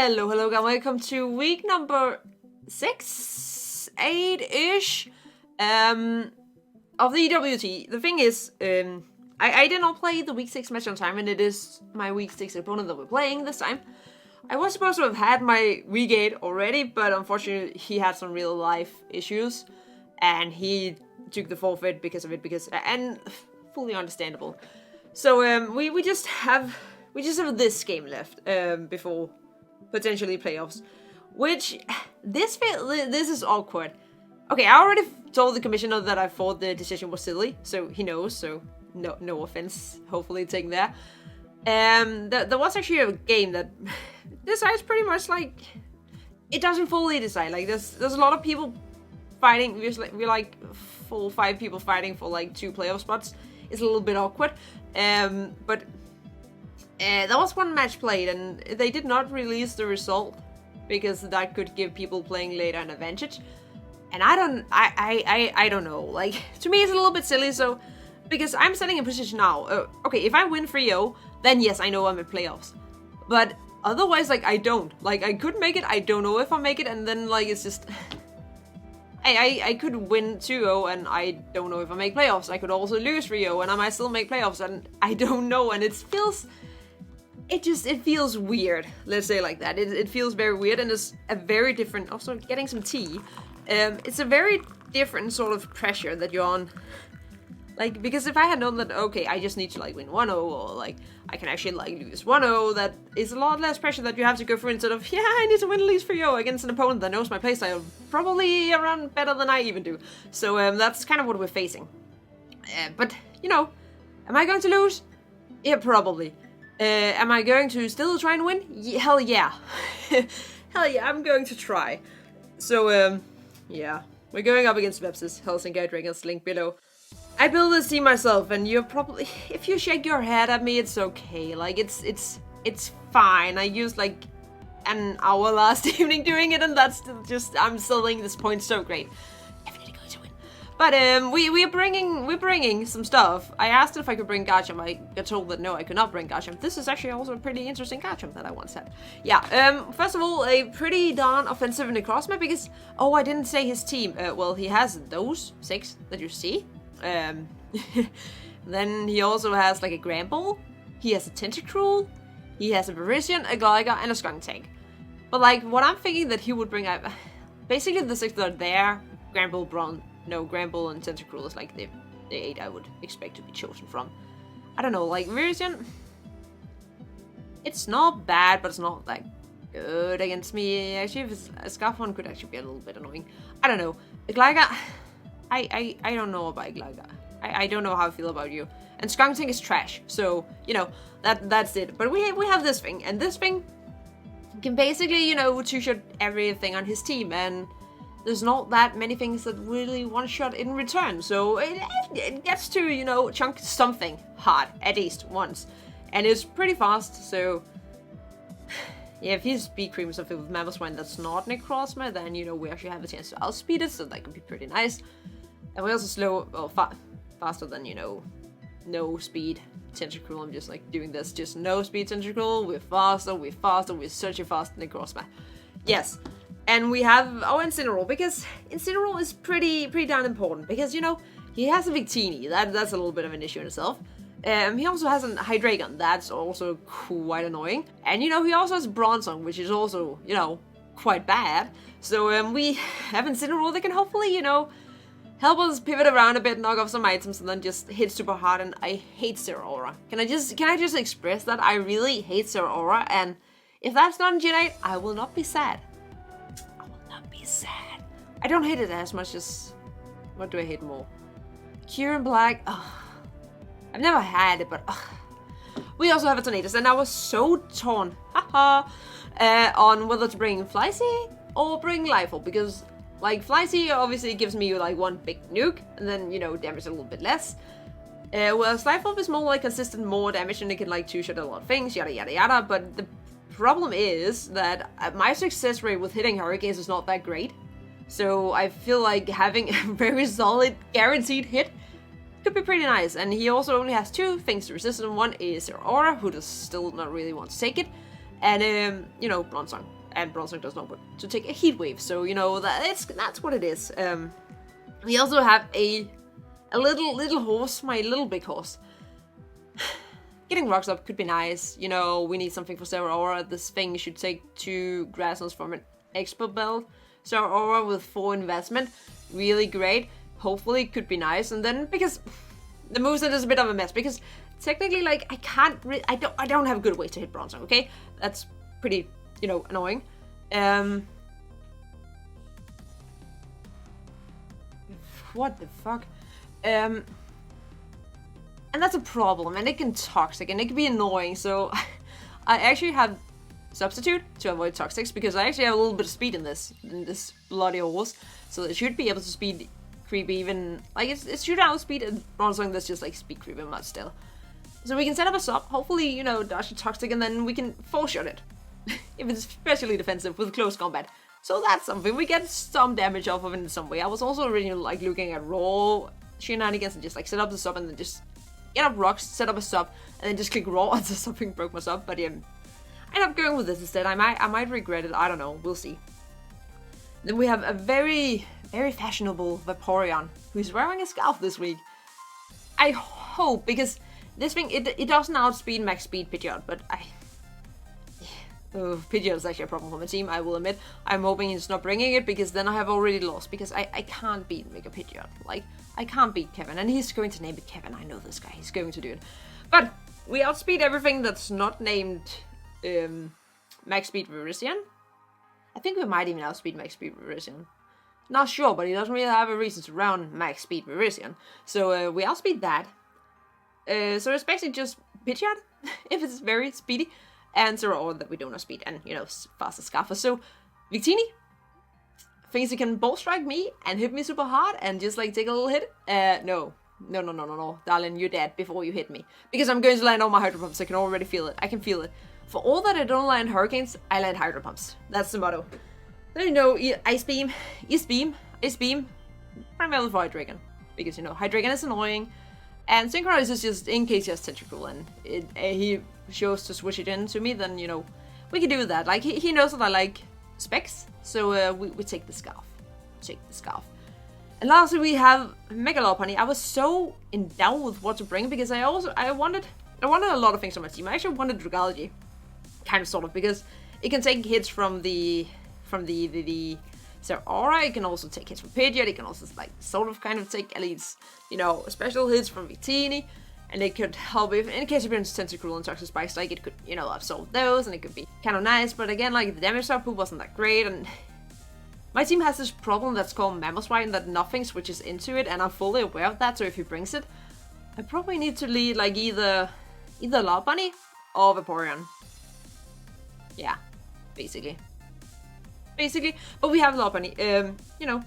Hello guys, welcome to week number 6, 8-ish of the EWT. The thing is, I did not play the week 6 match on time, and it is my week 6 opponent that we're playing this time. I was supposed to have had my week 8 already, but unfortunately he had some real life issues, and he took the forfeit because of it, and fully understandable. So we just have this game left before potentially playoffs, which this is awkward. Okay, I already told the commissioner that I thought the decision was silly, so he knows. So no offense, hopefully taken there. There was actually a game that decides pretty much like it doesn't fully decide. Like there's a lot of people fighting. We're like 4 or 5 people fighting for like 2 playoff spots. It's a little bit awkward, but. There was one match played, and they did not release the result because that could give people playing later an advantage. And I don't know. Like, to me, it's a little bit silly. So, because I'm setting a position now. Okay, if I win 3-0, then yes, I know I'm in playoffs. But otherwise, like, I don't. Like, I could make it. I don't know if I make it, and then like it's just. I could win 2-0 and I don't know if I make playoffs. I could also lose 3-0 and I might still make playoffs, and I don't know. And it feels weird, let's say like that. It feels very weird, and it's a very different, also getting some tea, it's a very different sort of pressure that you're on. Like, because if I had known that, okay, I just need to like win 1-0, or like, I can actually like lose 1-0, that is a lot less pressure that you have to go through instead of, yeah, I need to win at least 3-0 against an opponent that knows my playstyle probably around better than I even do. So that's kind of what we're facing. But, you know, am I going to lose? Yeah, probably. Am I going to still try and win? Hell yeah. Hell yeah, I'm going to try. So, yeah. We're going up against Vepsis, Helsinki Hydreigons, link below. I built this team myself, and you're probably... If you shake your head at me, it's okay. Like, it's fine. I used, like, an hour last evening doing it, and that's still just... I'm still thinking this point's so great. Definitely going to win. But we're bringing some stuff. I asked if I could bring Garchomp. I got told that no, I could not bring Garchomp. This is actually also a pretty interesting Garchomp that I once had. Yeah. First of all, a pretty darn offensive Necrozma because I didn't say his team. Well, he has those 6 that you see. Then he also has like a Gramble. He has a Tentacruel. He has a Virizion, a Gligar, and a Skuntank. But like, what I'm thinking that he would bring up, basically the 6 that are there, Gramble, Gramble and Tentacruel is like the 8 I would expect to be chosen from. I don't know, like Virizion, it's not bad, but it's not that good against me. Actually, if a Scarfon could actually be a little bit annoying. I don't know. A Gligar, I don't know about Gligar. I don't know how I feel about you. And Skuntank is trash, so, you know, that's it. But we have this thing, and this thing can basically, you know, 2-shot everything on his team, and there's not that many things that really one-shot in return, so it gets to, you know, chunk something hard, at least once. And it's pretty fast, so... Yeah, if he's speed cream something with Mamoswine that's not Necrozma, then, you know, we actually have a chance to outspeed it, so that could be pretty nice. And we're also slow, well, faster than, you know, no speed Tentacruel. I'm just, like, doing this, just no speed Tentacruel. We're faster, we're such a fast Necrozma. Yes. And we have our Incineroar, because Incineroar is pretty darn important, because, you know, he has a Victini, that's a little bit of an issue in itself. He also has a Hydreigon, that's also quite annoying. And, you know, he also has Bronzong, which is also, you know, quite bad. So, we have Incineroar that can hopefully, you know, help us pivot around a bit, knock off some items, and then just hit super hard. And I hate Zeraora. Can I just express that? I really hate Zeraora, and if that's not in Gen 8, I will not be sad. Sad. I don't hate it as much as... What do I hate more? Kieran Black. Ugh. I've never had it, but... Ugh. We also have a Tornadus, and I was so torn on whether to bring Flyzy or bring Lifeorb, because, like, Flyzy obviously gives me, like, one big nuke, and then, you know, damage a little bit less. Whereas Lifeorb is more, like, consistent, more damage, and it can, like, 2-shot a lot of things, yada yada yada, but the problem is that my success rate with hitting Hurricanes is not that great. So I feel like having a very solid guaranteed hit could be pretty nice. And he also only has 2 things to resist, and one is Zeraora, who does still not really want to take it. And, you know, Bronzong. And Bronzong does not want to take a heat wave, so, you know, that's what it is. We also have a little horse, my little big horse. Getting rocks up could be nice. You know, we need something for Sarah Aura. This thing should take 2 grasslands from an expert belt. Sarah Aura with 4 investment. Really great. Hopefully it could be nice. And then, because the moveset is a bit of a mess, because technically, like, I don't have a good way to hit Bronzong, okay? That's pretty, you know, annoying. What the fuck? And that's a problem, and it can toxic, and it can be annoying, so I actually have substitute to avoid toxics, because I actually have a little bit of speed in this bloody horse, so it should be able to speed creep even, like, it should outspeed Bronzong that's just like speed creeping much still. So we can set up a sub, hopefully, you know, dodge the toxic, and then we can 4-shot it. If it's especially defensive with close combat. So that's something, we get some damage off of it in some way. I was also originally like looking at raw shenanigans and just like set up the sub and then just get up rocks, set up a sub, and then just click raw until something broke my sub. But yeah, I end up going with this instead. I might regret it, I don't know, we'll see. Then we have a very fashionable Vaporeon who's wearing a scarf this week. I hope, because this thing, it doesn't outspeed max speed Pidgeot, but Pidgeot is actually a problem for my team, I will admit. I'm hoping he's not bringing it, because then I have already lost, because I can't beat Mega Pidgeot. Like, I can't beat Kevin, and he's going to name it Kevin. I know this guy, he's going to do it. But we outspeed everything that's not named Max Speed Virizion. I think we might even outspeed Max Speed Virizion. Not sure, but he doesn't really have a reason to run Max Speed Virizion. So we outspeed that. So it's basically just Pidgeot, if it's very speedy. And Zeraora that we don't outspeed, and, you know, faster Scarfer. So, Victini thinks he can ball strike me and hit me super hard and just, like, take a little hit. No, darling, you're dead before you hit me. Because I'm going to land all my Hydro Pumps, I can already feel it. I can feel it. For all that I don't land Hurricanes, I land Hydro Pumps. That's the motto. Then, you know, Ice Beam, primarily for Hydreigon. Because, you know, Hydreigon is annoying. And Synchronize is just in case he has Tentacle and he chose to switch it in to me, then, you know, we can do that. Like, he knows that I like specs, so we take the Scarf. And lastly, we have Mega Lopunny. I was so in doubt with what to bring, because I wanted a lot of things on my team. I actually wanted Dragology, kind of, sort of, because it can take hits from the Zeraora, it can also take hits from Pidgeot, it can also, like, sort of kind of take at least, you know, special hits from Victini, and it could help if, in case it brings Tentacruel and Toxic Spikes, like, it could, you know, absorb those, and it could be kind of nice, but again, like, the damage output wasn't that great, and my team has this problem that's called Mamoswine, that nothing switches into it, and I'm fully aware of that, so if he brings it, I probably need to lead, like, either Lopunny or Vaporeon. Yeah, basically, but we have Lopunny. You know,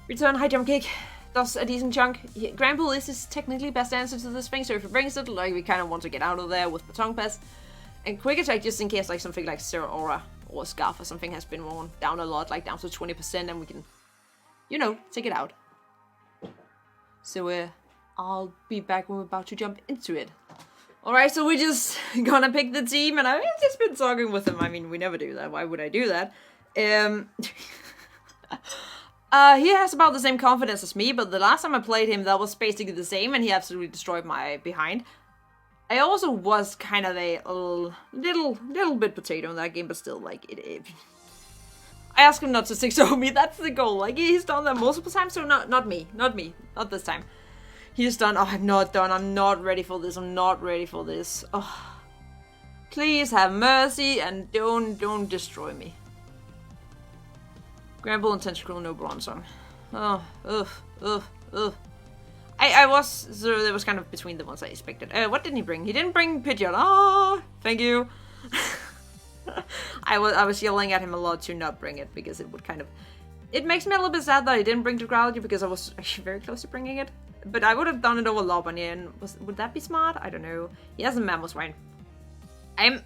return high jump kick does a decent chunk. Granbull is his technically best answer to this thing, so if he brings it, like, we kind of want to get out of there with Baton Pass. And quick attack just in case, like, something like Zeraora or Scarf or something has been worn down a lot, like down to 20%, and we can, you know, take it out. So I'll be back when we're about to jump into it. Alright, so we're just gonna pick the team, and I've just been talking with him. I mean, we never do that. Why would I do that? He has about the same confidence as me, but the last time I played him, that was basically the same, and he absolutely destroyed my behind. I also was kind of a little bit potato in that game, but still, like, I asked him not to 6-0 me, that's the goal. Like, he's done that multiple times, so not this time. He's done, oh, I'm not ready for this, Oh, please have mercy, and don't destroy me. Granbull and Tentacruel, no Bronzong. Oh, so there was kind of between the ones I expected. What didn't he bring? He didn't bring Pidgeot. Oh, thank you. I was yelling at him a lot to not bring it, because it would kind of, it makes me a little bit sad that I didn't bring Dragology, because I was actually very close to bringing it. But I would have done it over Lopunny, and would that be smart? I don't know. He has a Mamoswine. I'm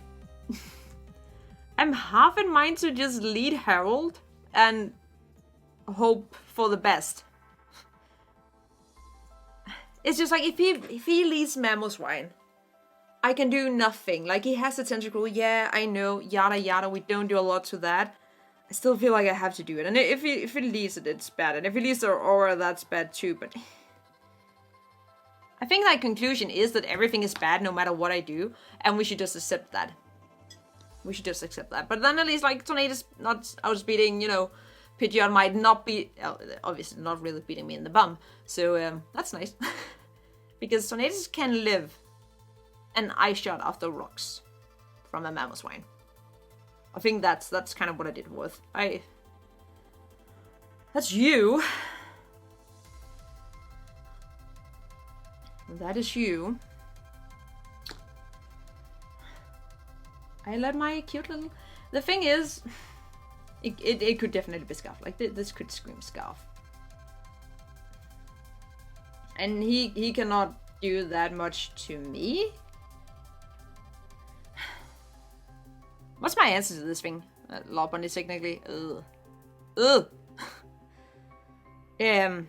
half in mind to just lead Harold and hope for the best. It's just like, if he leads Mamoswine, I can do nothing. Like, he has a tentacle, yeah, I know, yada yada, we don't do a lot to that. I still feel like I have to do it. And if he leaves it, it's bad. And if he leaves the aura, that's bad too, but... I think that conclusion is that everything is bad no matter what I do, and we should just accept that. We should just accept that. But then at least, like, Tornadus not outspeeding, you know, Pidgeot might not be... obviously not really beating me in the bum. So, that's nice. Because Tornadus can live an ice shot off the rocks from a Mamoswine. I think that's kind of what I did with. That's you. That is you. I let my cute little... The thing is, it could definitely be Scarf. Like, this could scream Scarf. And he cannot do that much to me. What's my answer to this thing? Lopunny is technically... Ugh. Ugh. I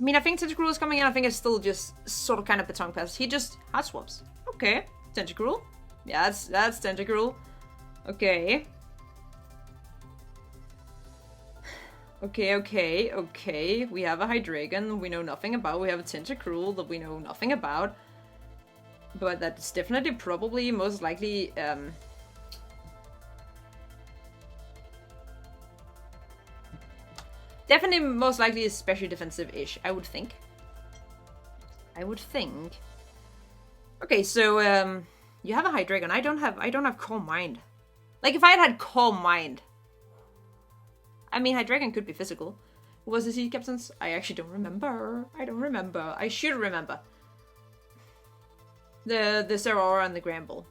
mean, I think Tentacruel is coming in. I think it's still just sort of kind of Baton Pass. He just hard swaps. Okay. Tentacruel. Yeah, that's Tentacruel. Okay. Okay. We have a Hydreigon we know nothing about. We have a Tentacruel that we know nothing about. But that's definitely probably most likely definitely most likely especially defensive-ish, I would think. Okay, so you have a Hydreigon. I don't have Calm Mind. Like, if I had Calm Mind. I mean, Hydreigon could be physical. Who was the Sea Captains? I actually don't remember. I should remember. The Zeraora and the Gramble.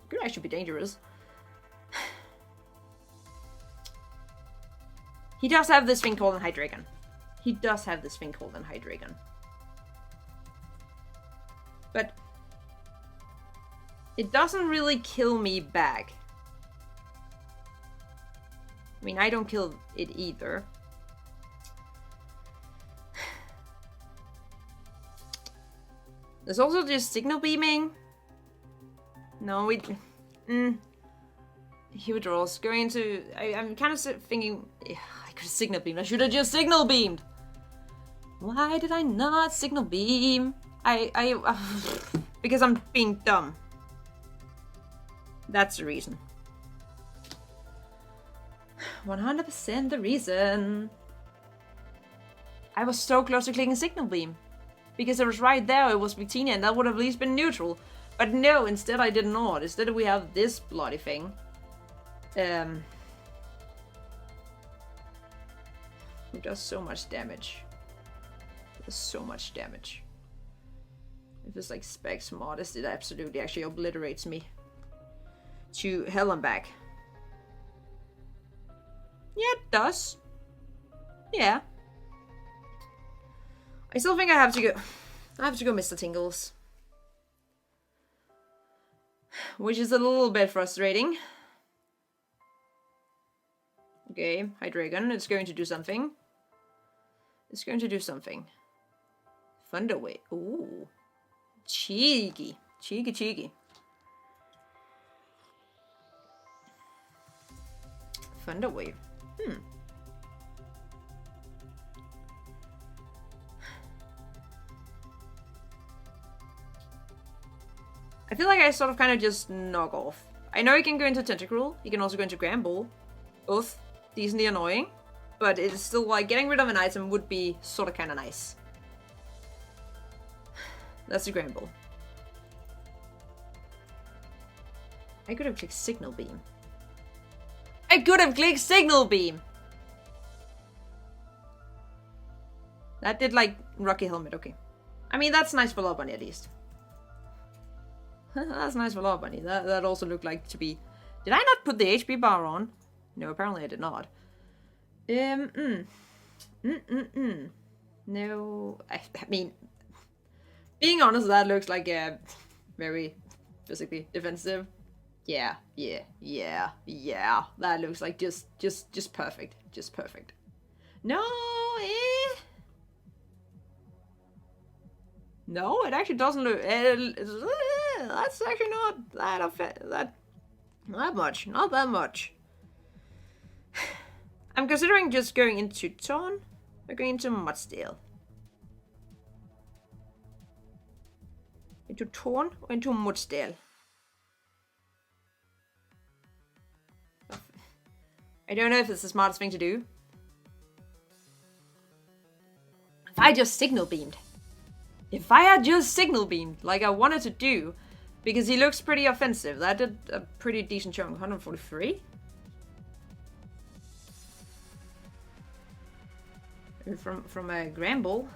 Could actually be dangerous. He does have this thing called an Hydreigon. But it doesn't really kill me back. I mean, I don't kill it either. There's also just signal beaming. No, he withdraws. Going to... I'm kind of thinking... I could have signal beamed. I should have just signal beamed. Why did I not signal beam? Because I'm being dumb. That's the reason. 100% the reason. I was so close to clicking signal beam. Because it was right there, it was Victini, and that would have at least been neutral. But no, instead I did not. Instead we have this bloody thing. Who does so much damage. If it's like Specs Modest, it absolutely actually obliterates me. To hell and back. Yeah, it does. Yeah. I still think I have to go Mr. Tingles. Which is a little bit frustrating. Okay, Hydreigon, it's going to do something. Thunderwave. Ooh. Cheeky. Thunderwave. I feel like I sort of kind of just knock off. I know he can go into Tentacruel. He can also go into Gramble. Both decently annoying. But it's still like getting rid of an item would be sort of kind of nice. That's the Gramble. I could have clicked Signal Beam. That did like Rocky Helmet, okay. I mean, that's nice for Lopunny at least. That's nice for Lopunny. That also looked like to be... Did I not put the HP bar on? No, apparently I did not. No, I mean, being honest, that looks like a very physically defensive. Yeah. That looks like just perfect. No, No, it actually doesn't look. That's actually not that much. Not that much. I'm considering just going into Torn or going into Mudsteel. Into Torn or into Mudsteel? I don't know if it's the smartest thing to do. If I just signal beamed. If I had just signal beamed like I wanted to do, because he looks pretty offensive. That did a pretty decent chunk. 143? From a Gramble.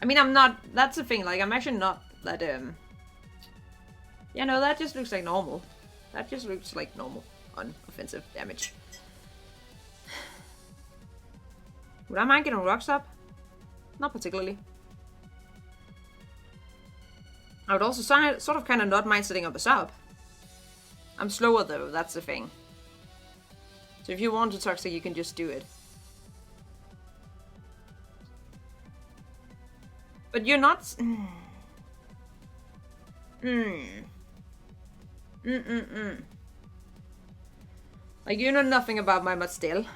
I mean, I'm not. That's the thing. Like, I'm actually not that. Yeah, no, that just looks like normal. That just looks like normal on offensive damage. Would I mind getting rocks up? Not particularly. I would also sort of kind of not mind setting up a sub. I'm slower though. That's the thing. So if you want to toxic, you can just do it. But you're not... Like, you know nothing about my Mudsteel.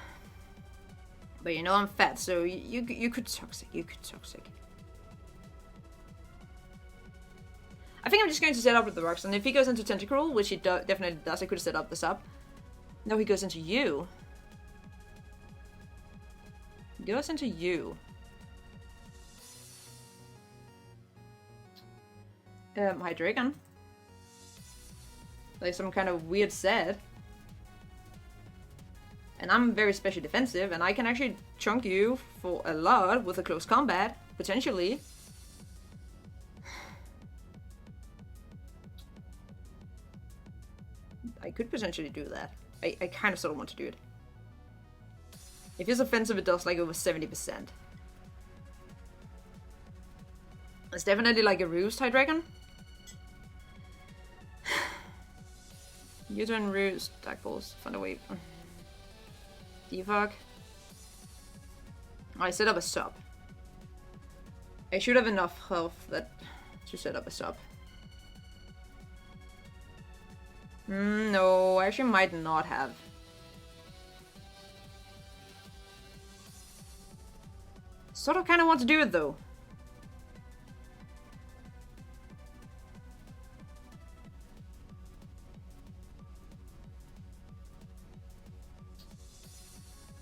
But you know I'm fat, so you could toxic. You could toxic. I think I'm just going to set up with the rocks. And if he goes into Tentacruel, which he definitely does, I could have set up the sub. No, he goes into you. He goes into you. Hydreigon. Like some kind of weird set. And I'm very special defensive, and I can actually chunk you for a lot with a close combat, potentially. I could potentially do that. I kind of sort of want to do it. If he's offensive, it does like over 70%. It's definitely like a roost Hydreigon. U-turn, roost, Dark Balls, Thunderwave. Defog. I set up a sub. I should have enough health to set up a sub. No, I actually might not have. Sort of kind of want to do it though.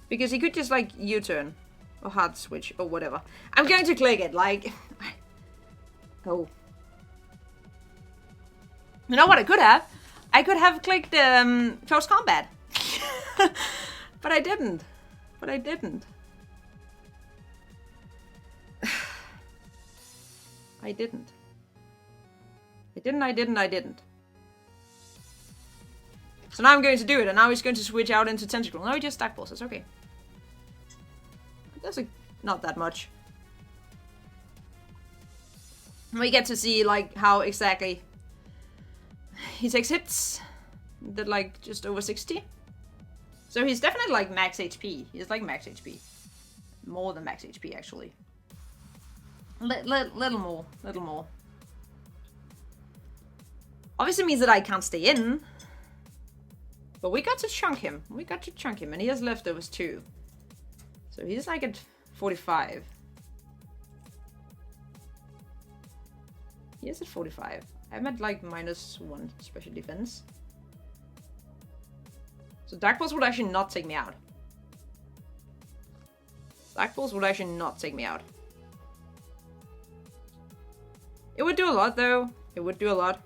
Because he could just like U-turn or hard switch or whatever. I'm going to click it, like... Oh. You know what I could have? I could have clicked close combat. But I didn't. But I didn't. I didn't. I didn't. So now I'm going to do it, and now he's going to switch out into Tentacle. No, he just stack bosses, okay. That's not that much. We get to see like how exactly he takes hits. Did like just over 60. So he's definitely like max HP. He's like max HP. More than max HP actually. Little more. Obviously means that I can't stay in. But we got to chunk him. And he has leftovers too. So he's like at 45. He is at 45. I'm at like -1 special defense. So Dark Balls would actually not take me out. It would do a lot though. It would do a lot.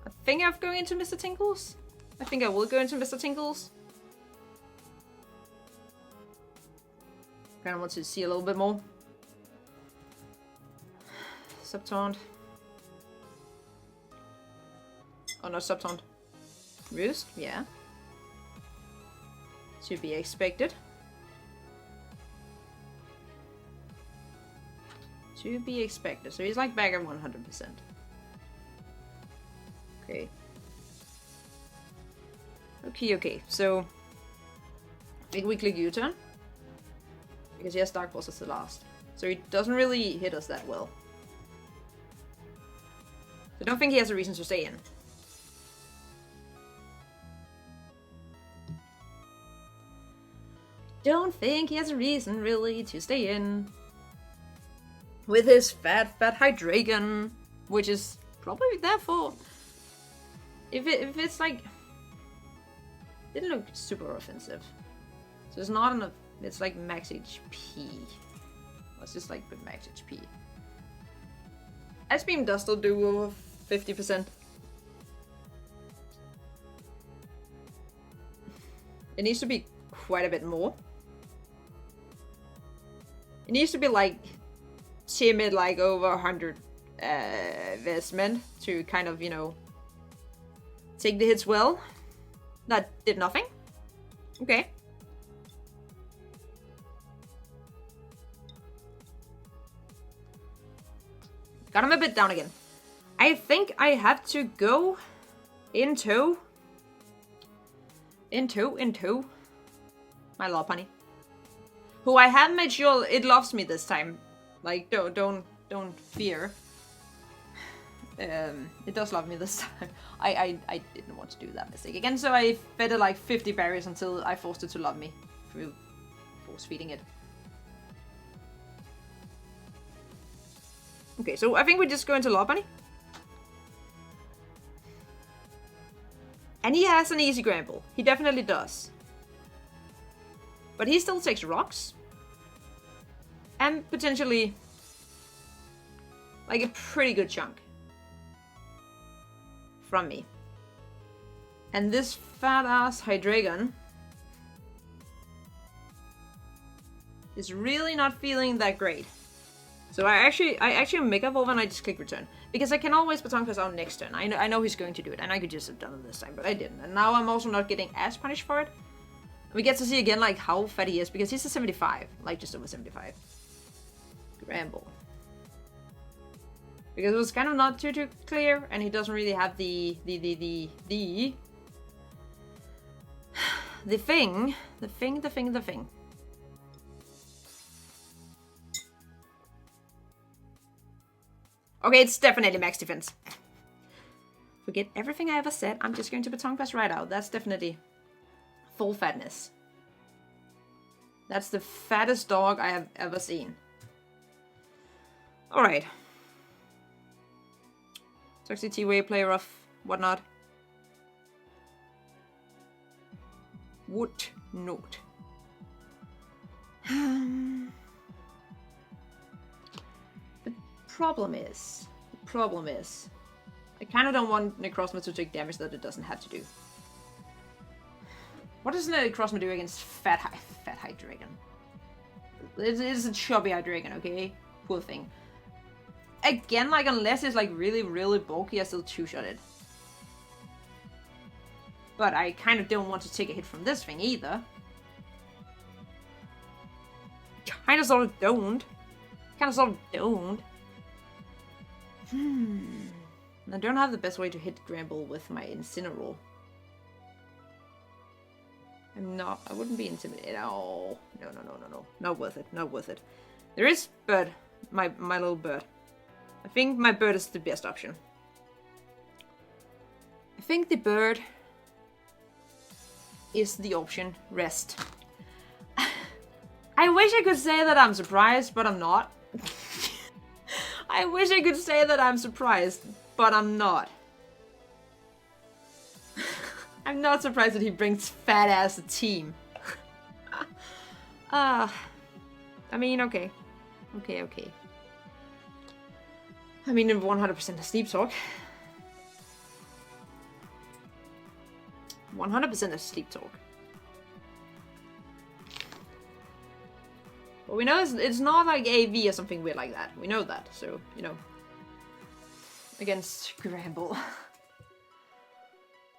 I think I'm going into Mr. Tinkles. I think I will go into Mr. Tinkles. Kind of want to see a little bit more. Subtaunt. Oh no, Subtaunt. Roost? Yeah. To be expected. To be expected. So he's like back at 100%. Okay. Okay. So, big weekly U-turn. Because he has Dark Pulse as the last. So he doesn't really hit us that well. I don't think he has a reason to stay in. Don't think he has a reason, really, to stay in. With his fat Hydreigon. Which is probably therefore... If it's like... Didn't look super offensive. So it's not enough... It's like max HP. Let's just like put max HP. Ice Beam does still do over 50%. It needs to be quite a bit more. It needs to be like timid, like over 100 investment to kind of, you know, take the hits well. That did nothing. Okay. Got him a bit down again. I think I have to go into my Lopunny, who I have made sure it loves me this time. Like, don't fear. It does love me this time. I didn't want to do that mistake again, so I fed it like 50 berries until I forced it to love me through force feeding it. Okay, so I think we just go into Lopunny. And he has an easy Gramble. He definitely does. But he still takes rocks. And potentially... like a pretty good chunk. From me. And this fat-ass Hydreigon... is really not feeling that great. So I actually make up over and I just click return. Because I can always Baton Pass out next turn. I know he's going to do it, and I could just have done it this time, but I didn't. And now I'm also not getting as punished for it. We get to see again like how fat he is, because he's a 75. Like just over 75. Gramble. Because it was kind of not too clear, and he doesn't really have the thing. Okay, it's definitely max defense. Forget everything I ever said. I'm just going to Baton Pass right out. That's definitely full fatness. That's the fattest dog I have ever seen. Alright. Toxic T-Way, play rough, whatnot. Would note. The problem is, I kind of don't want Necrozma to take damage that it doesn't have to do. What does Necrozma do against fat Hydreigon? It is a chubby Hydreigon, okay? Poor thing. Again, like, unless it's like really bulky, I still two-shot it. But I kind of don't want to take a hit from this thing either. Kind of sort of don't. I don't have the best way to hit Gramble with my Incineroar. I wouldn't be intimidated. Oh, no. Not worth it. There is Bird, my little bird. I think my bird is the best option. I think the bird is the option. Rest. I wish I could say that I'm surprised, but I'm not. I wish I could say that I'm surprised, but I'm not. I'm not surprised that he brings fat ass a team. I mean, okay. Okay. I mean, 100% a sleep talk. 100% a sleep talk. But we know it's not like AV or something weird like that. We know that, so, you know. Against Gramble.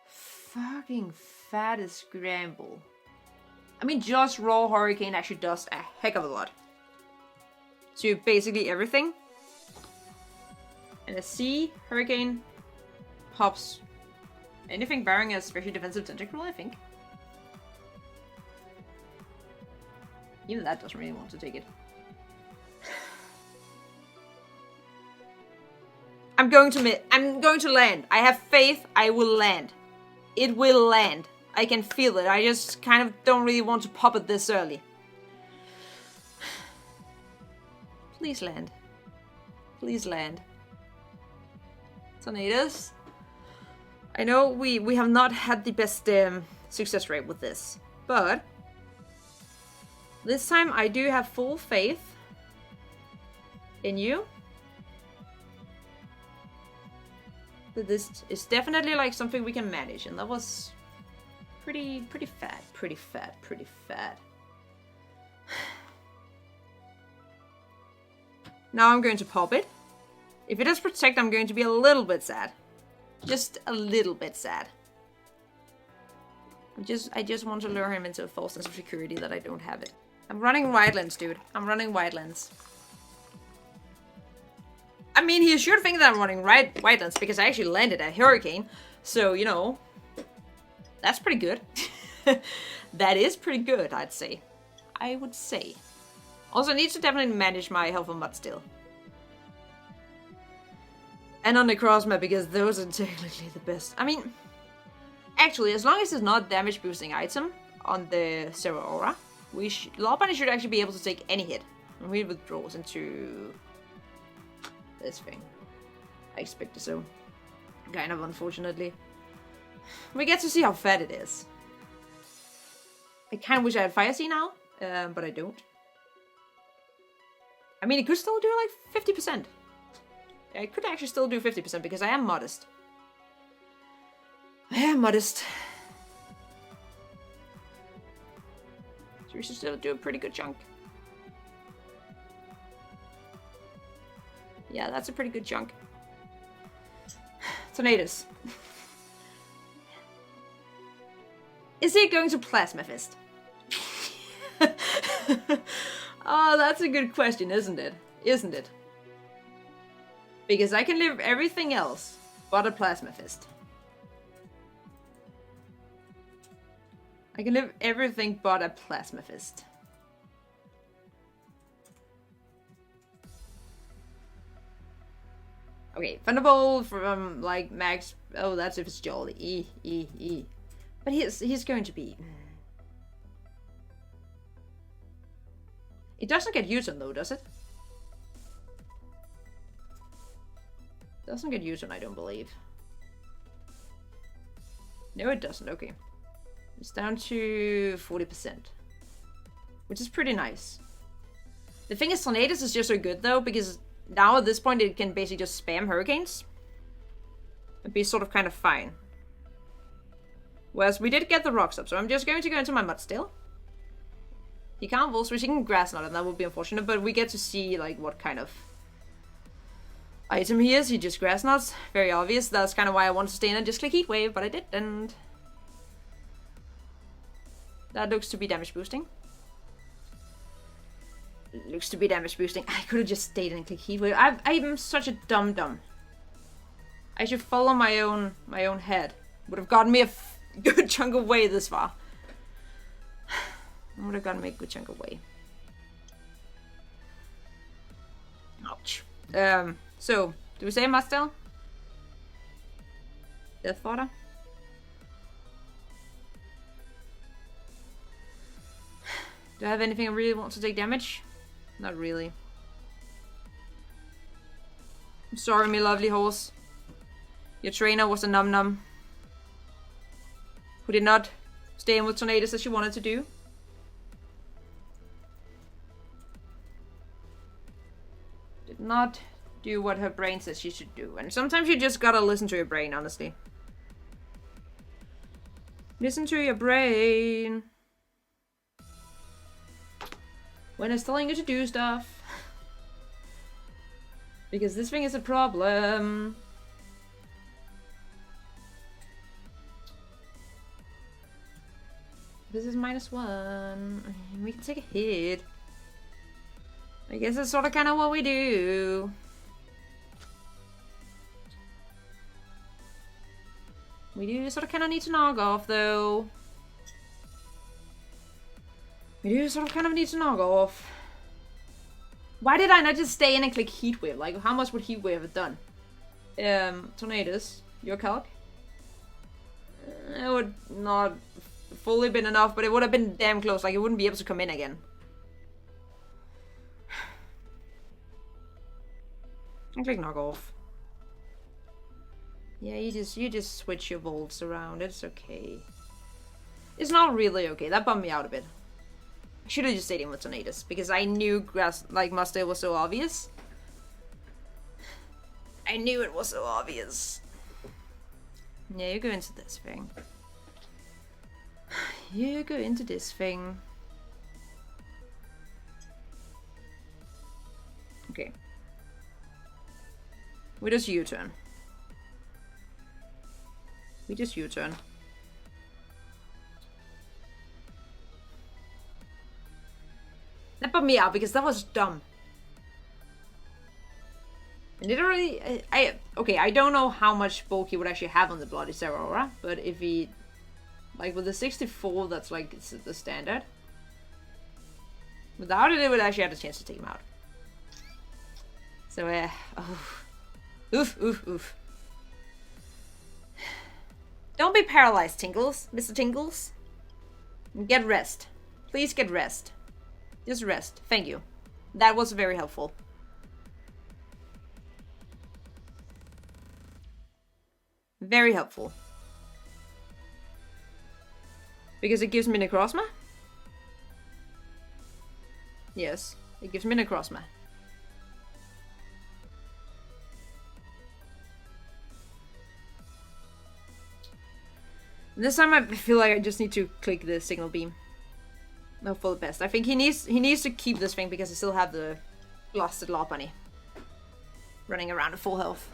Fucking fattest Gramble. I mean, just raw Hurricane actually does a heck of a lot. So basically everything. And a C, Hurricane, pops anything bearing a special defensive tentacle, I think. Even that doesn't really want to take it. I'm going to land. I have faith. I will land. It will land. I can feel it. I just kind of don't really want to pop it this early. Please land. Please land. Tornadoes. I know we have not had the best success rate with this, but this time I do have full faith in you. But this is definitely like something we can manage, and that was pretty fat. Now I'm going to pop it. If it does protect, I'm going to be a little bit sad. Just a little bit sad. I just want to lure him into a false sense of security that I don't have it. I'm running wildlands, dude. I'm running wildlands. I mean, he should think that I'm running wildlands because I actually landed a hurricane. So, you know, that's pretty good. That is pretty good, I'd say. I would say. Also, I need to definitely manage my health and mud still. And on the cross map, because those are technically the best. I mean, actually, as long as it's not damage boosting item on the Zero Aura, Lawbunny should actually be able to take any hit. And he withdraws into this thing. I expected so. Kind of, unfortunately. We get to see how fat it is. I kind of wish I had Fire Sea now, but I don't. I mean, it could still do like 50%. I could actually still do 50% because I am modest. I am modest. So we should still do a pretty good chunk. Yeah, that's a pretty good chunk. Tornadoes. Is he going to Plasma Fist? Oh, that's a good question, isn't it? Isn't it? Because I can live everything else but a Plasma Fist. I can live everything but a Plasma Fist. Okay, Thunderbolt from like max. Oh, that's if it's Jolly. But he's going to be. It doesn't get U-turn though, does it? Doesn't get U-turn, I don't believe. No, it doesn't. Okay, it's down to 40%, which is pretty nice. The thing is, Tornadoes is just so good though, because now at this point it can basically just spam hurricanes and be sort of kind of fine. Whereas we did get the rocks up, so I'm just going to go into my mud still. He can't Volt Switch, he can Grass Knot, and that would be unfortunate, but we get to see like what kind of item he is. He just Grass Knots, very obvious. That's kind of why I wanted to stay in and just click Heat Wave, but I didn't. That looks to be damage boosting. Looks to be damage boosting. I could have just stayed and clicked Heat Wave. I'm such a dum-dum. I should follow my own head. Would have gotten me a good chunk of way this far. Would have gotten me a good chunk of way. Ouch. So, do we say Mustel? Death Fodder? Do I have anything I really want to take damage? Not really. I'm sorry, my lovely horse. Your trainer was a num-num who did not stay in with Tornadoes as she wanted to do. Did not do what her brain says she should do. And sometimes you just gotta listen to your brain, honestly. Listen to your brain when it's telling you to do stuff. Because this thing is a problem. This is -1. We can take a hit. I guess that's sort of kind of what we do. We do sort of kind of need to knock off though. We do sort of kind of need to knock off. Why did I not just stay in and click Heat Wave? Like, how much would Heat Wave have done? Tornadoes. Your calc? It would not fully been enough, but it would have been damn close. Like, it wouldn't be able to come in again. I click knock off. Yeah, you just switch your volts around. It's okay. It's not really okay. That bummed me out a bit. I should have just stayed in with tornadoes because I knew grass like Mustache was so obvious. I knew it was so obvious. Yeah, you go into this thing. You go into this thing. Okay. We just U-turn. We just U-turn. That bummed me out because that was dumb. Literally, okay, I don't know how much bulk he would actually have on the Bloody Zeraora, but if he, like with the 64, that's like it's the standard. Without it, it would actually have the chance to take him out. So, oof, oof, oof. Don't be paralyzed, Tingles, Mr. Tingles. Get rest. Please get rest. Just rest. Thank you. That was very helpful. Very helpful. Because it gives me Necrozma? Yes, it gives me Necrozma. This time I feel like I just need to click the signal beam. No, for the best. I think he needs to keep this thing because I still have the blasted Lopunny running around at full health.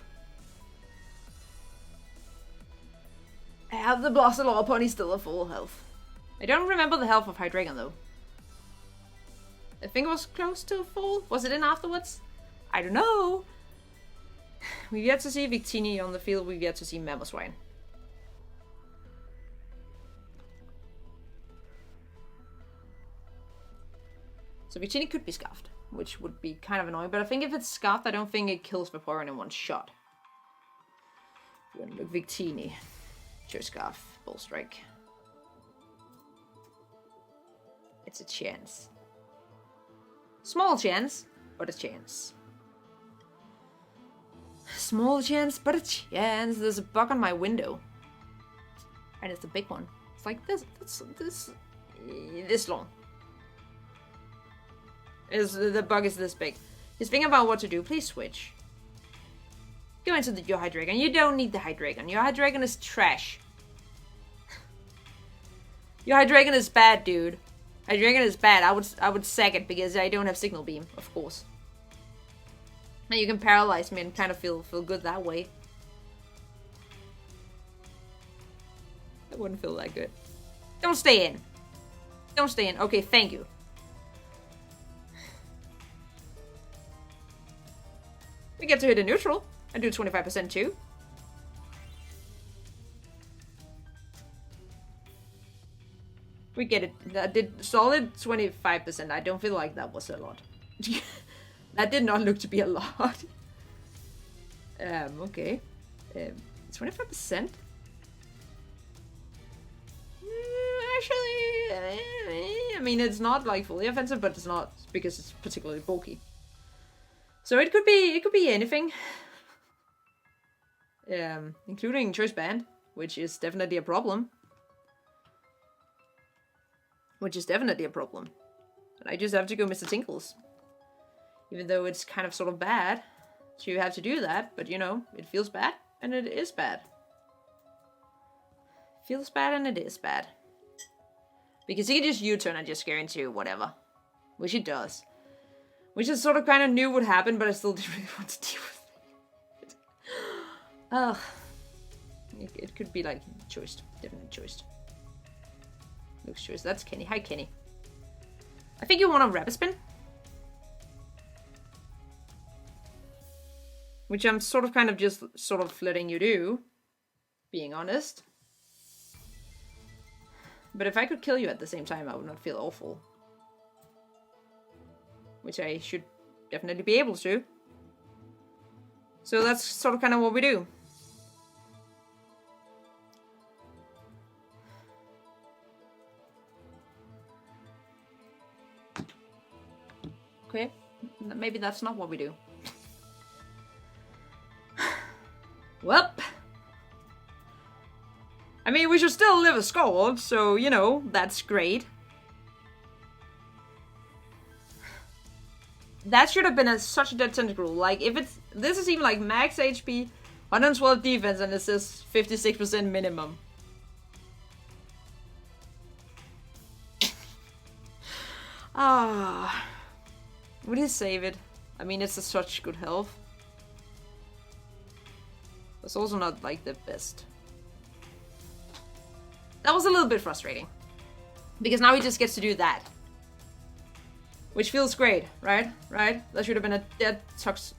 I have the blasted Lopunny still at full health. I don't remember the health of Hydreigon though. I think it was close to full. Was it in afterwards? I don't know. We've yet to see Victini on the field. We've yet to see Mamoswine. So Victini could be Scarfed, which would be kind of annoying. But I think if it's Scarfed, I don't think it kills Vaporeon in one shot. We're gonna look Victini. Choose Scarf. Bull Strike. It's a chance. Small chance, but a chance. Small chance, but a chance. There's a bug on my window. And it's a big one. It's like this long. The bug is this big. Just think about what to do. Please switch. Go into your Hydreigon. You don't need the Hydreigon. Your Hydreigon is trash. Your Hydreigon is bad, dude. Hydreigon is bad. I would sack it because I don't have Signal Beam, of course. And you can paralyze me and kind of feel good that way. That wouldn't feel that good. Don't stay in. Don't stay in. Okay, thank you. We get to hit a neutral and do 25% too. We get it. That did solid 25%. I don't feel like that was a lot. That did not look to be a lot. Okay. 25%? Actually, I mean, it's not like fully offensive, but it's not because it's particularly bulky. So it could be anything. Including Choice Band, which is definitely a problem. But I just have to go Mr. Tinkles. Even though it's kind of sort of bad. So you have to do that, but you know, it feels bad, and it is bad. Feels bad and it is bad. Because he can just U-turn and just go into whatever. Which it does. Which I sort of kind of knew would happen, but I still didn't really want to deal with it. Ugh. It could be like choiced. Definitely choiced. Looks choice. That's Kenny. Hi, Kenny. I think you want a Rapid Spin. Which I'm sort of kind of just sort of letting you do. Being honest. But if I could kill you at the same time, I would not feel awful. which I should definitely be able to. So that's sort of kind of what we do. Okay, maybe that's not what we do. Well, I mean, we should still live a Scald, so, you know, that's great. That should have been such a dead Tentacruel. Like, if it's... This is even like max HP, 112 defense, and it says 56% minimum. Ah... Would he save it? I mean, it's such good health. It's also not, like, the best. That was a little bit frustrating. Because now he just gets to do that. Which feels great, right? Right? That should have been a dead Tox...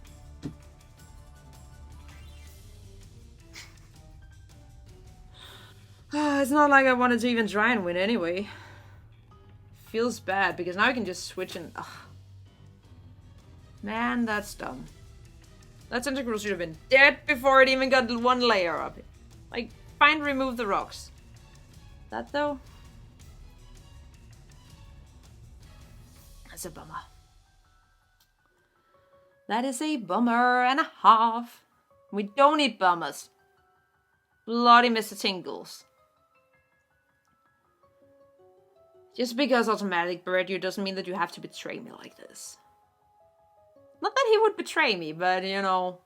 It's not like I wanted to even try and win anyway. Feels bad, because now I can just switch and... Man, that's dumb. That Tentacruel should have been dead before it even got one layer up. Like, fine, remove the rocks. That, though? That's a bummer. That is a bummer and a half. We don't need bummers. Bloody Mr. Tingles. Just because automatic bird you doesn't mean that you have to betray me like this. Not that he would betray me, but you know,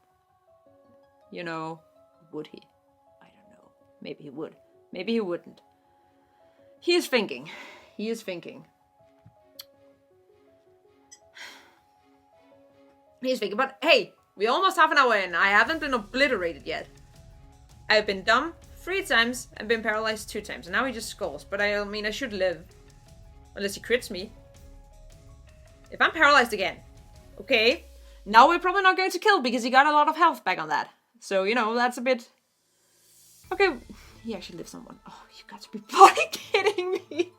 would he? I don't know. Maybe he would. Maybe he wouldn't. He is thinking. He is thinking. He's thinking, but hey, we almost half an hour in. I haven't been obliterated yet. I've been dumb 3 times and been paralyzed 2 times. And now he just scores. But I mean, I should live. Unless he crits me. If I'm paralyzed again. Okay. Now we're probably not going to kill because he got a lot of health back on that. So, you know, that's a bit... Okay. He actually lives on 1. Oh, you got to be bloody kidding me.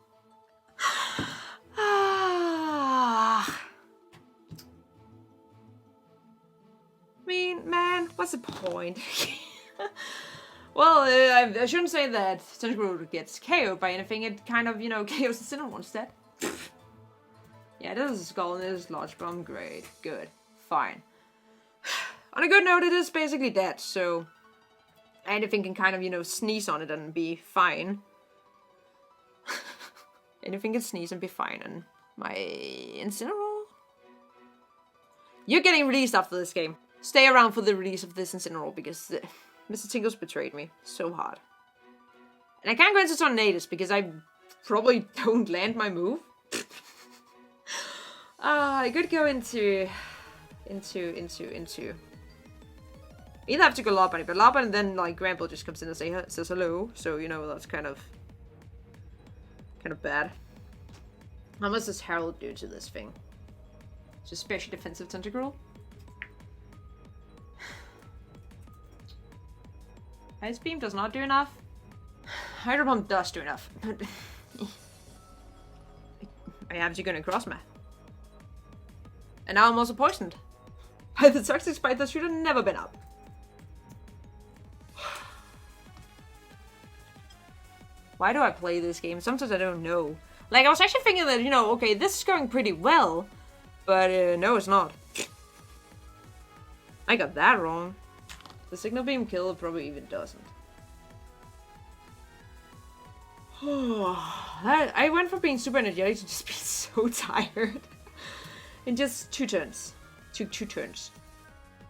I mean, man, what's the point? Well, I shouldn't say that Tentacruel gets KO'd by anything. It kind of, you know, KOs the Incineroar instead. Yeah, this is a skull and this is large bomb. Great. Good. Fine. On a good note, it is basically dead, so anything can kind of, you know, sneeze on it and be fine. Anything can sneeze and be fine, and my Incineroar? You're getting released after this game. Stay around for the release of this Incineroar, because Mr. Tingles betrayed me so hard. And I can't go into Tornadus, because I probably don't land my move. I could go into... Either have to go Lob Bunny, but Lob Bunny and then, like, Gramble just comes in and says hello, so, you know, that's kind of bad. How much does Harold do to this thing? Just special defensive Tentacruel? Ice Beam does not do enough. Hydro Bomb does do enough. I have to go across me. And now I'm also poisoned. By the Toxic Spike that should have never been up. Why do I play this game? Sometimes I don't know. Like, I was actually thinking that, you know, okay, this is going pretty well. But, no, it's not. I got that wrong. The Signal Beam kill probably even doesn't. I went from being super energetic to just being so tired. In just 2 turns. Two turns.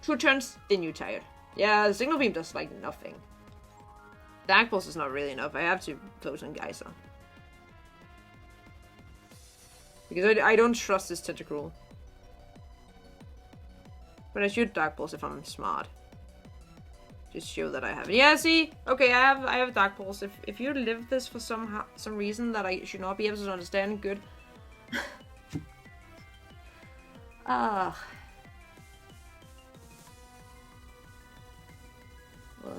2 turns, then you're tired. Yeah, the Signal Beam does, like, nothing. Dark Pulse is not really enough. I have to close on Geyser. Because I don't trust this Tentacruel. But I should Dark Pulse if I'm smart. Just show that I have it. Yeah, see? Okay, I have Dark Pulse. If you live this for some reason that I should not be able to understand, good. Well,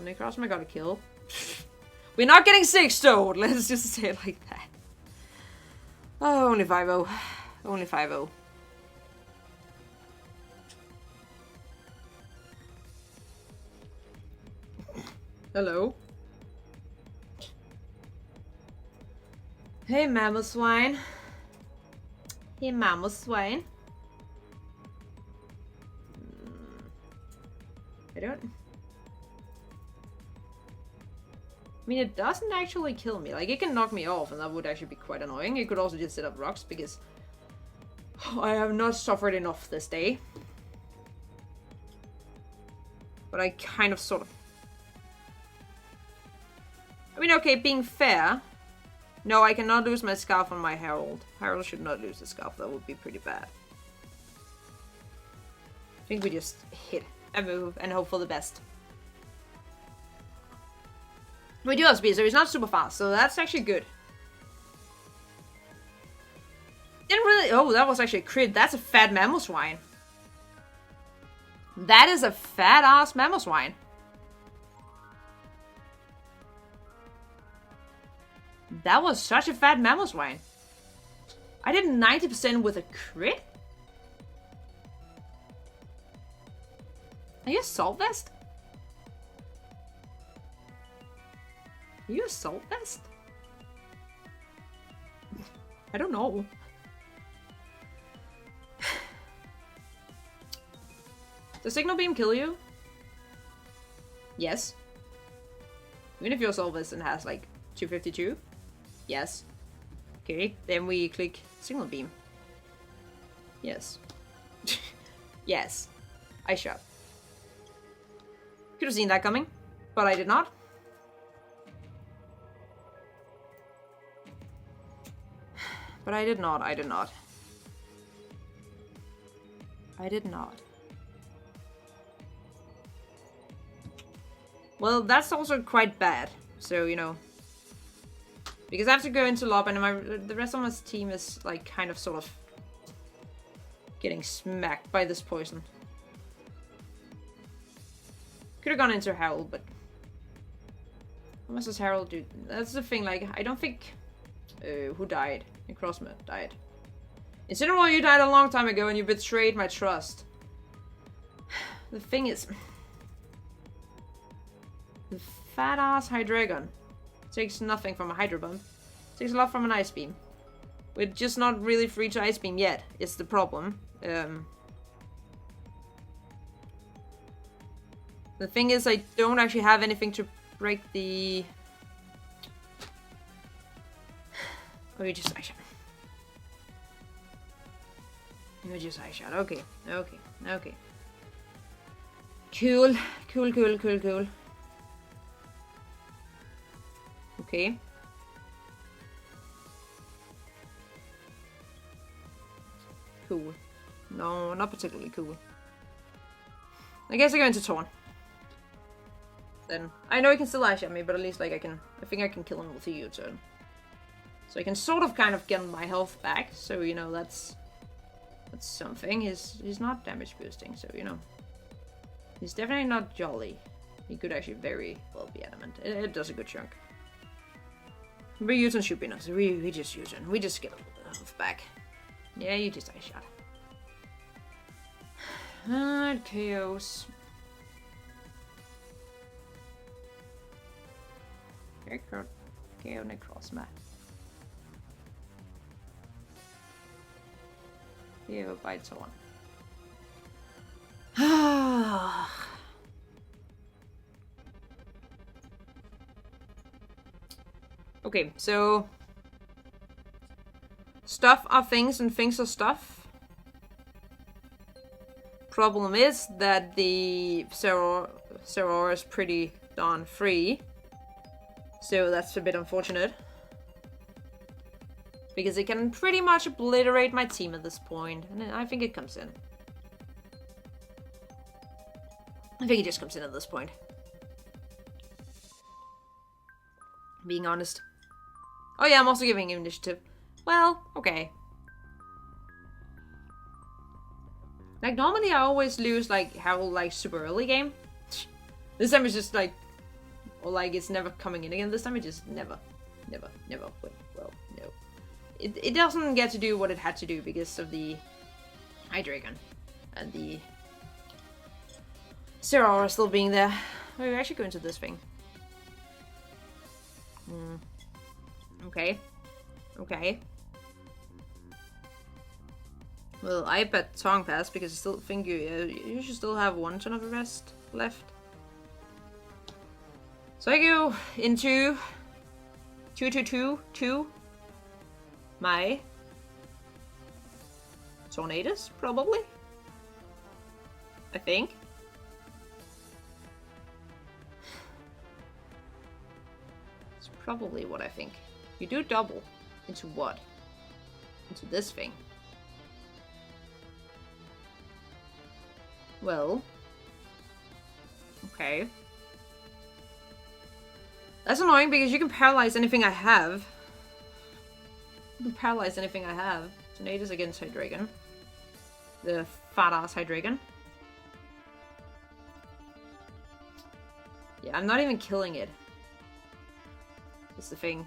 Necrozma got a kill. We're not getting 6-0, let's just say it like that. Oh, only 5-0. Only 5-0. Hello. Hey, mammal swine. Hey, mammal swine. I don't... I mean, it doesn't actually kill me. Like, it can knock me off, and that would actually be quite annoying. It could also just set up rocks, because I have not suffered enough this day. But I kind of sort of... I mean, okay, being fair... No, I cannot lose my scarf on my Herald. Herald should not lose the scarf. That would be pretty bad. I think we just hit a move and hope for the best. We do have speed, so he's not super fast, so that's actually good. Didn't really... Oh, that was actually a crit. That's a fat mammal swine. That is a fat-ass mammal swine. That was such a fat mammal swine. I did 90% with a crit? Are you a salt vest? Are you a salt vest? I don't know. Does Signal Beam kill you? Yes. Even if you're a salt vest and has like 252? Yes. Okay, then we click Signal Beam. Yes. Yes. I shot. Could have seen that coming, but I did not. But I did not, I did not. I did not. Well, that's also quite bad, so, you know. Because I have to go into lob and the rest of my team is, like, kind of sort of getting smacked by this poison. Could have gone into Harold, but... How much does Harold do? That's the thing, like, I don't think... who died? Crossman died. Incineroar, you died a long time ago and you betrayed my trust. The thing is... The fat-ass Hydreigon takes nothing from a Hydro Bump. Takes a lot from an Ice Beam. We're just not really free to Ice Beam yet, is the problem. The thing is, I don't actually have anything to break the... Oh, you just Ice Shot. You just Ice Shot. Okay, okay, okay. Cool, cool, cool, cool, cool. Okay. Cool. No, not particularly cool. I guess I go into Torn. Then I know he can still Ice Shot me, but at least like I think I can kill him with a U-turn. So I can sort of kind of get my health back. So you know that's something. He's not damage boosting, so you know. He's definitely not jolly. He could actually very well be adamant. It does a good chunk. But U-turn should be enough, so we just U-turn. We just get a little bit of health back. Yeah, you just Ice Shot. Chaos. KO Necrozma. KO bites on. Okay, so stuff are things and things are stuff. Problem is that the Zeraora is pretty darn free. So that's a bit unfortunate. Because it can pretty much obliterate my team at this point. And I think it comes in. I think it just comes in at this point. Being honest. Oh yeah, I'm also giving him initiative. Well, okay. Like, normally I always lose, like, Harold, like, super early game. This time it's just, like... Or, like, it's never coming in again. This time it just never went well. No. It doesn't get to do what it had to do because of the Hydreigon. And the Zeraora still being there. Oh, we're actually going to this thing. Okay. Okay. Well, I bet Tongue Pass because I still think you should still have one turn of rest left. So I go into 2 my Tornadus, probably. I think. It's probably what I think. You do double. Into what? Into this thing. Well. Okay. That's annoying because you can paralyze anything I have. You can paralyze anything I have. Tornadus against Hydreigon. The fat-ass Hydreigon. Yeah, I'm not even killing it. That's the thing.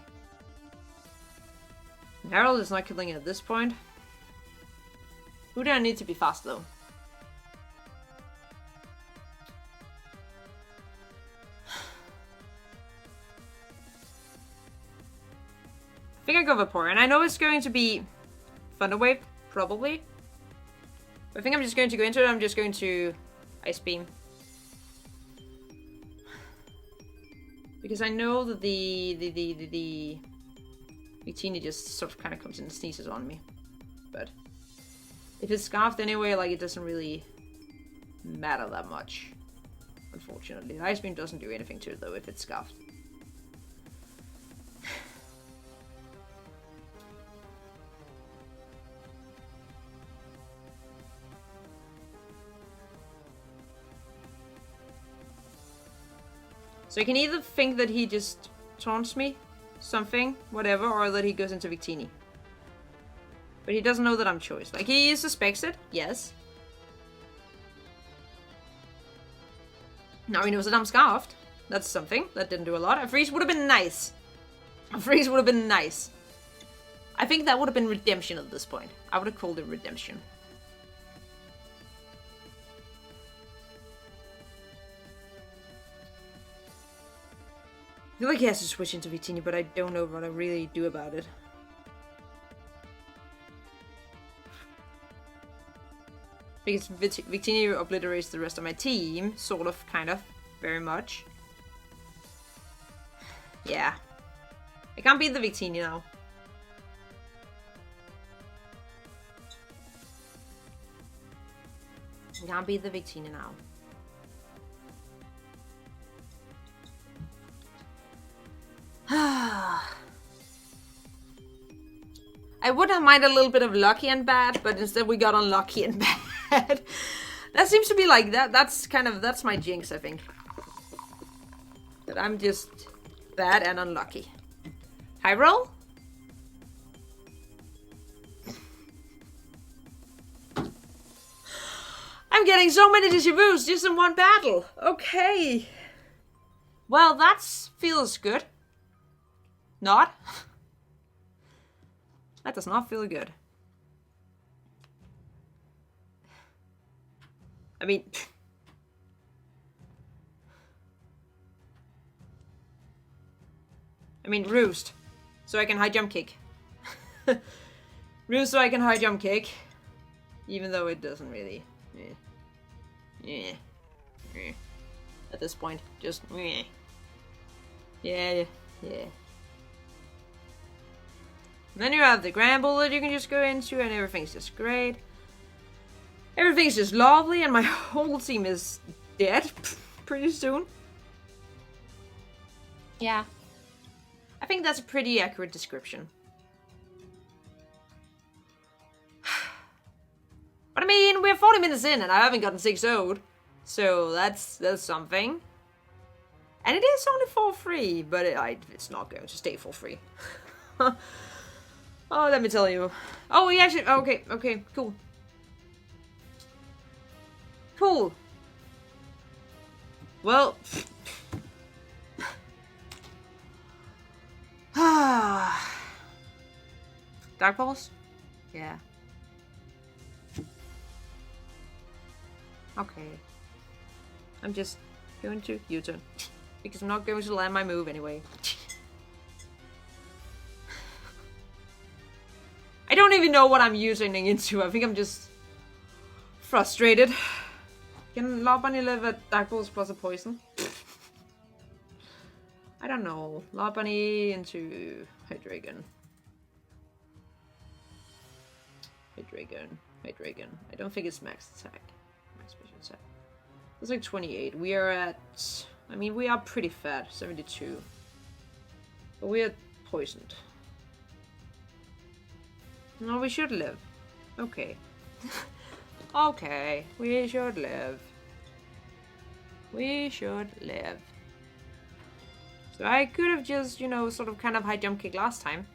Harold is not killing it at this point. Who do I need to be fast though? I think I go Vaporeon, and I know it's going to be Thunder Wave, probably. But I think I'm just going to go into it. I'm just going to Ice Beam. Because I know that the Victini just sort of kind of comes in and sneezes on me. But if it's Scarfed anyway, like, it doesn't really matter that much. Unfortunately. The Ice Beam doesn't do anything to it though if it's Scarfed. So you can either think that he just taunts me, something, whatever, or that he goes into Victini. But he doesn't know that I'm choice. Like, he suspects it, yes. Now he knows that I'm Scarfed. That's something. That didn't do a lot. A freeze would have been nice. A freeze would have been nice. I think that would have been redemption at this point. I would have called it redemption. I feel like he has to switch into Victini, but I don't know what I really do about it. Because Victini obliterates the rest of my team, sort of, kind of, very much. Yeah. I can't beat the Victini now. I can't beat the Victini now. I would have minded a little bit of lucky and bad, but instead we got unlucky and bad. That seems to be like that. That's my jinx, I think. That I'm just bad and unlucky. High roll? I'm getting so many déjà vus just in one battle. Okay. Well, that feels good. Not. That does not feel good. I mean... Roost. So I can high jump kick. Roost so I can high jump kick. Even though it doesn't really... At this point, just... Yeah. Then you have the Gramble that you can just go into, and everything's just great. Everything's just lovely, and my whole team is dead pretty soon. Yeah. I think that's a pretty accurate description. But I mean, we're 40 minutes in, and I haven't gotten 6-0'd. So that's something. And it is only for free, but it's not going to stay for free. Oh, let me tell you. Oh, yeah, actually, okay, cool. Cool. Well. Dark Balls? Yeah. Okay. I'm just going to U-turn. Because I'm not going to land my move anyway. even know what I'm using into. I think I'm just frustrated. Can Law Bunny live at Dark Balls plus a poison? I don't know. Law Bunny into Hydreigon. Hydreigon. I don't think it's max attack. Max special attack. It's like 28. We are at... I mean, we are pretty fat. 72. But we are poisoned. No, we should live. Okay. Okay. We should live. We should live. So I could have just, you know, sort of kind of high jump kick last time.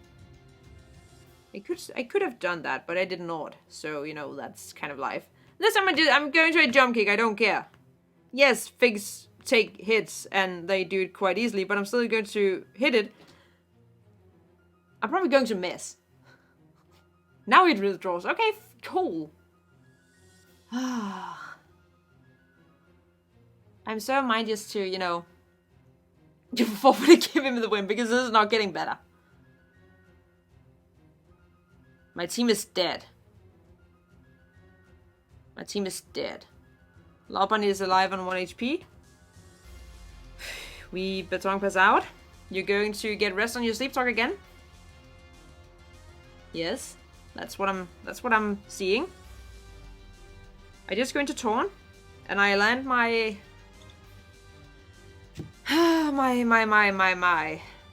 I could have done that, but I did not. So, you know, that's kind of life. This time I'm going to a jump kick, I don't care. Yes, figs take hits and they do it quite easily, but I'm still going to hit it. I'm probably going to miss. Now it withdraws. Okay, cool. I'm so minded to, you know, forward to give him the win because this is not getting better. My team is dead. My team is dead. Law Bunny is alive on 1 HP. We Baton pass out. You're going to get rest on your sleep talk again. Yes, that's what I'm seeing. I just go into Torn, and I land my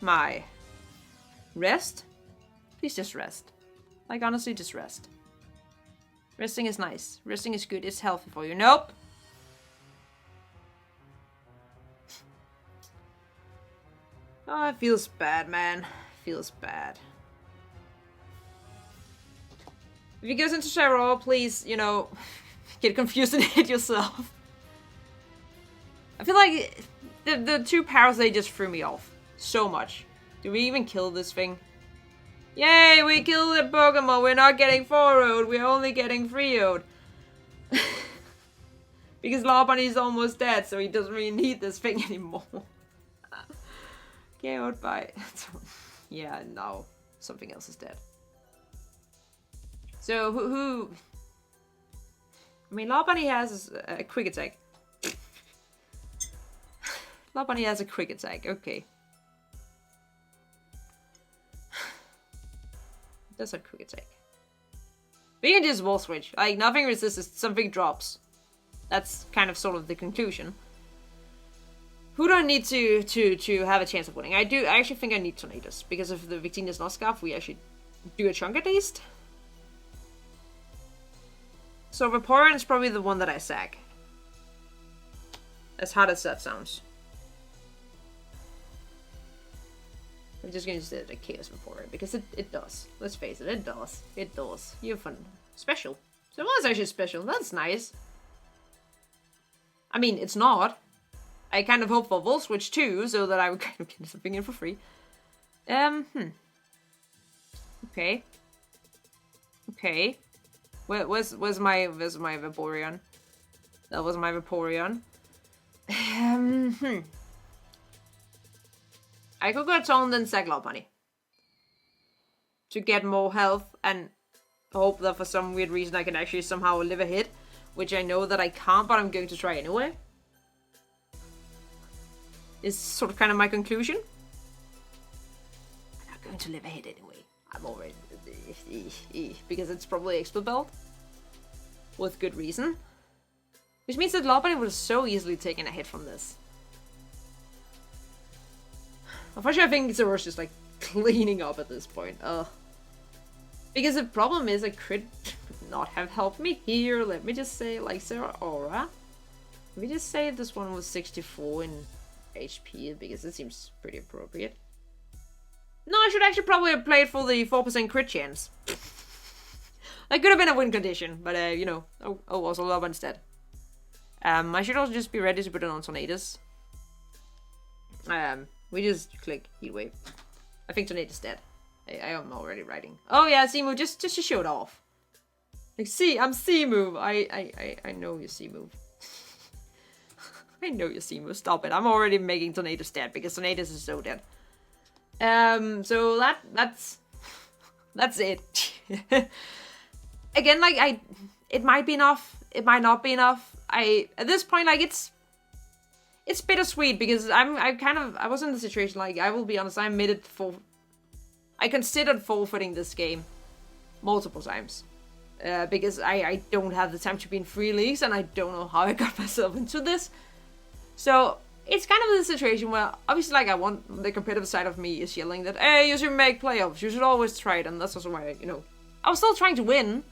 my rest. Please just rest. Like honestly, just rest. Resting is nice. Resting is good. It's healthy for you. Nope. Oh, it feels bad, man. It feels bad. If he goes into Cheryl, please, you know, get confused and hit yourself. I feel like the two powers, they just threw me off so much. Do we even kill this thing? Yay, we killed a Pokemon. We're not getting 4-0'd. We're only getting 3-0'd. Because Law Bunny is almost dead, so he doesn't really need this thing anymore. KO'd by... yeah, no. Something else is dead. So, who... I mean, Law Bunny has a quick attack. Law Bunny has a quick attack, okay. That's a quick attack. We can just wall switch. Like, nothing resists, something drops. That's kind of sort of the conclusion. Who do I need to have a chance of winning? I actually think I need Tornadoes. Because of the Victinia's Noscarf, we actually do a chunk at least. So Vaporeon is probably the one that I sag. As hard as that sounds. I'm just gonna say a Chaos Vaporeon because it does. Let's face it, it does. It does. You're fun. Special. So it was actually special. That's nice. I mean, it's not. I kind of hope for Volt Switch too, so that I would kind of get something in for free. Okay. Okay. Where's my Vaporeon? That was my Vaporeon. I could go Tone then sag Law Bunny. To get more health and hope that for some weird reason I can actually somehow live a hit. Which I know that I can't, but I'm going to try anyway. Is sort of kind of my conclusion. I'm not going to live a hit anyway. I'm already... because it's probably Expert Belt. With good reason. Which means that Law Bunny would have so easily taken a hit from this. Unfortunately, I think Zero's just like cleaning up at this point. Because the problem is I could not have helped me here. Let me just say, like Zero Aura. Let me just say this one was 64 in HP because it seems pretty appropriate. No, I should actually probably have played for the 4% crit chance. That could have been a win condition, but you know, also Law Bunny instead. I should also just be ready to put it on Tornadoes. We just click Heat Wave. I think Tornado's dead. I am already writing. Oh yeah, C-move, just to show it off. Like, see, I'm C-move. I know your C-move. I know your C-move. Stop it. I'm already making Tornado's dead because Tornado's is so dead. So that's That's it. Again, like, it might be enough. It might not be enough. At this point, like, it's bittersweet because I was in the situation, like, I will be honest, I considered forfeiting this game multiple times. Because I don't have the time to be in 3 leagues and I don't know how I got myself into this. So it's kind of the situation where obviously, like, I want the competitive side of me is yelling that, hey, you should make playoffs, you should always try it, and that's also why, I was still trying to win,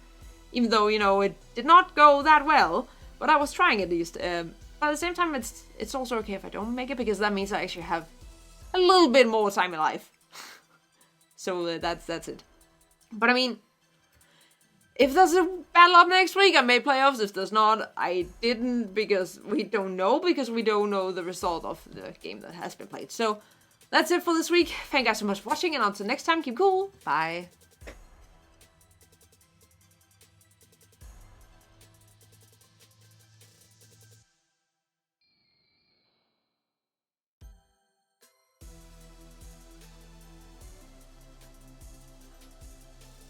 even though, it did not go that well, but I was trying at least. But at the same time, it's also okay if I don't make it, because that means I actually have a little bit more time in life. So that's it. But I mean, if there's a battle up next week, I made playoffs. If there's not, I didn't, because we don't know the result of the game that has been played. So that's it for this week. Thank you guys so much for watching, and until next time, keep cool. Bye.